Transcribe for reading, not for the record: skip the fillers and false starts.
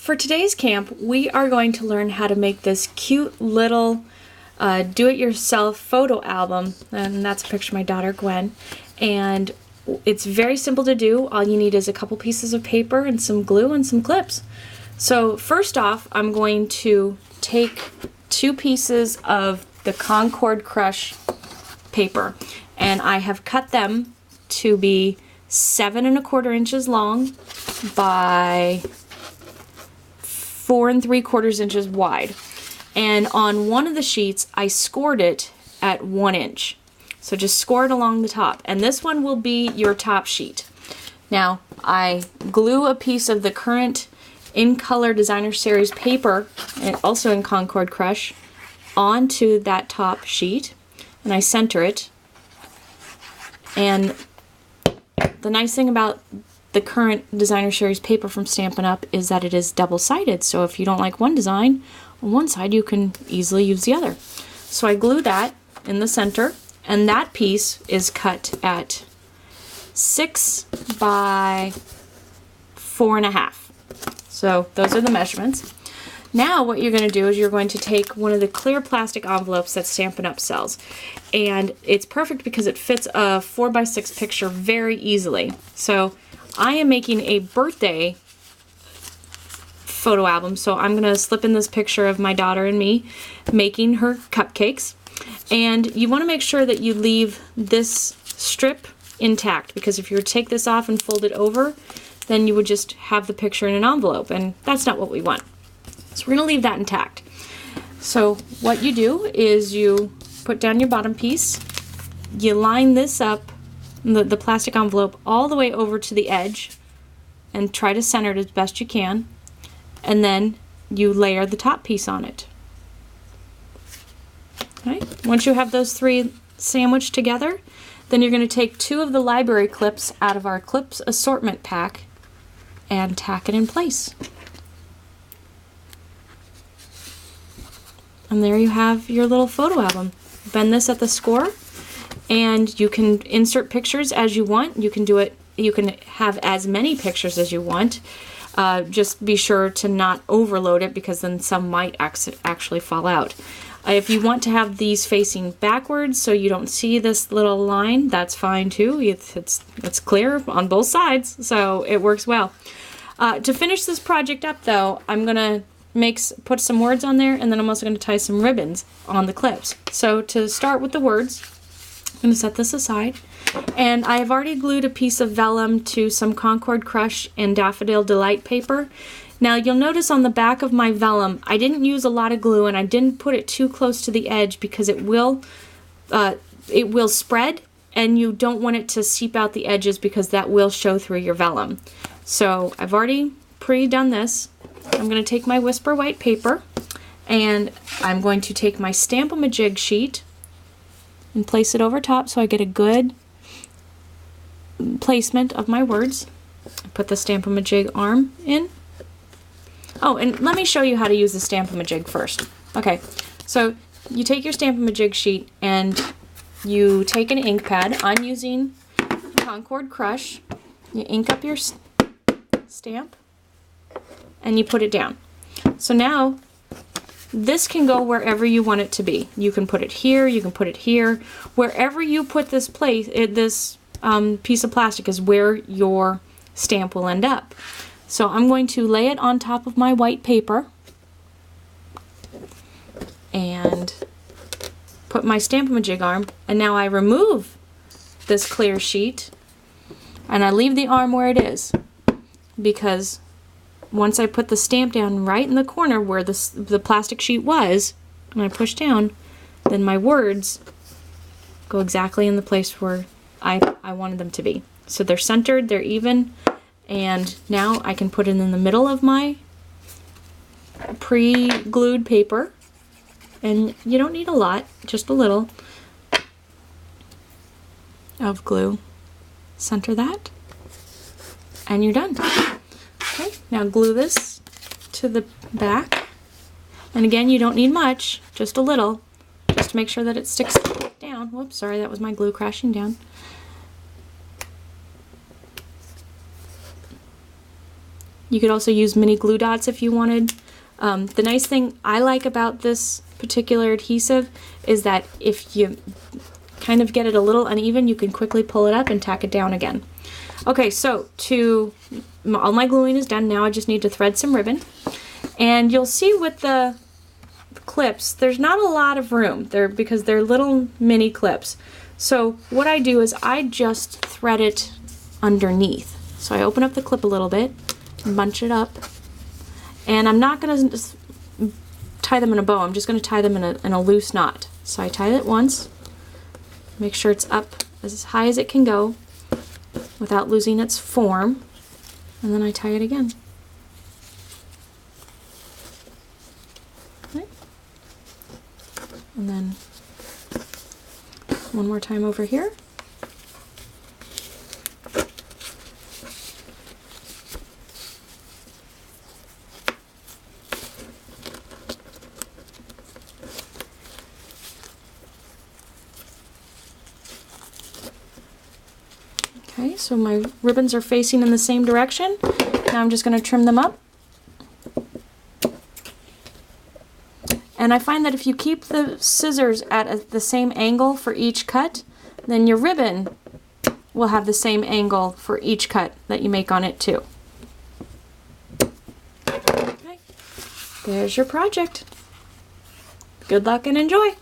For today's camp, we are going to learn how to make this cute little do-it-yourself photo album, and that's a picture of my daughter Gwen. And it's very simple to do. All you need is a couple pieces of paper and some glue and some clips. So first off, I'm going to take 2 pieces of the Concord Crush paper, and I have cut them to be 7 1/4 inches long by 4 3/4 inches wide. And on one of the sheets, I scored it at 1 inch. So just score it along the top. And this one will be your top sheet. Now, I glue a piece of the current In Color Designer Series paper, and also in Concord Crush, onto that top sheet. And I center it. And the nice thing about the current Designer Series paper from Stampin' Up! Is that it is double-sided, so if you don't like one design on one side, you can easily use the other. So I glue that in the center, and that piece is cut at 6 by 4 1/2. So those are the measurements. Now what you're going to do is you're going to take one of the clear plastic envelopes that Stampin' Up! Sells. And it's perfect because it fits a 4 by 6 picture very easily. So I am making a birthday photo album, so I'm going to slip in this picture of my daughter and me making her cupcakes. And you want to make sure that you leave this strip intact, because if you were to take this off and fold it over, then you would just have the picture in an envelope, and that's not what we want. So we're going to leave that intact. So what you do is you put down your bottom piece, you line this up, the plastic envelope, all the way over to the edge, and try to center it as best you can, and then you layer the top piece on it. Okay. Once you have those 3 sandwiched together, then you're going to take 2 of the library clips out of our clips assortment pack and tack it in place. And there you have your little photo album. Bend this at the score, and you can insert pictures as you want. You can do it, you can have as many pictures as you want. Just be sure to not overload it, because then some might actually fall out. If you want to have these facing backwards so you don't see this little line, that's fine too. It's clear on both sides, so it works well. To finish this project up though, I'm going to put some words on there, and then I'm also going to tie some ribbons on the clips. So to start with the words, I'm going to set this aside, and I have already glued a piece of vellum to some Concord Crush and Daffodil Delight paper. Now you'll notice on the back of my vellum, I didn't use a lot of glue, and I didn't put it too close to the edge because it will spread, and you don't want it to seep out the edges because that will show through your vellum. So I've already pre-done this. I'm going to take my Whisper White paper, and I'm going to take my Stamp-a-ma-jig sheet and place it over top so I get a good placement of my words. Put the Stamp-a-ma-jig arm in. Oh, and let me show you how to use the Stamp-a-ma-jig first. Okay, so you take your Stamp-a-ma-jig sheet and you take an ink pad. I'm using Concord Crush. You ink up your stamp, and you put it down. So now this can go wherever you want it to be. You can put it here, you can put it here. Wherever you put this piece of plastic is where your stamp will end up. So I'm going to lay it on top of my white paper and put my Stamp-a-ma-jig arm, and now I remove this clear sheet and I leave the arm where it is, because once I put the stamp down right in the corner where the plastic sheet was, and I push down, then my words go exactly in the place where I wanted them to be. So they're centered, they're even, and now I can put it in the middle of my pre-glued paper, and you don't need a lot, just a little of glue. Center that, and you're done. Okay, now glue this to the back, and again, you don't need much, just a little, just to make sure that it sticks down. Whoops, sorry, that was my glue crashing down. You could also use mini glue dots if you wanted. The nice thing I like about this particular adhesive is that if you kind of get it a little uneven, you can quickly pull it up and tack it down again. Okay, so all my gluing is done. Now I just need to thread some ribbon. And you'll see with the clips, there's not a lot of room there because they're little mini clips. So what I do is I just thread it underneath. So I open up the clip a little bit, bunch it up, and I'm not going to tie them in a bow. I'm just going to tie them in a loose knot. So I tie it once, make sure it's up as high as it can go without losing its form, and then I tie it again. Okay. And then one more time over here. Okay, so my ribbons are facing in the same direction. Now I'm just going to trim them up. And I find that if you keep the scissors at the same angle for each cut, then your ribbon will have the same angle for each cut that you make on it too. Okay, there's your project. Good luck and enjoy!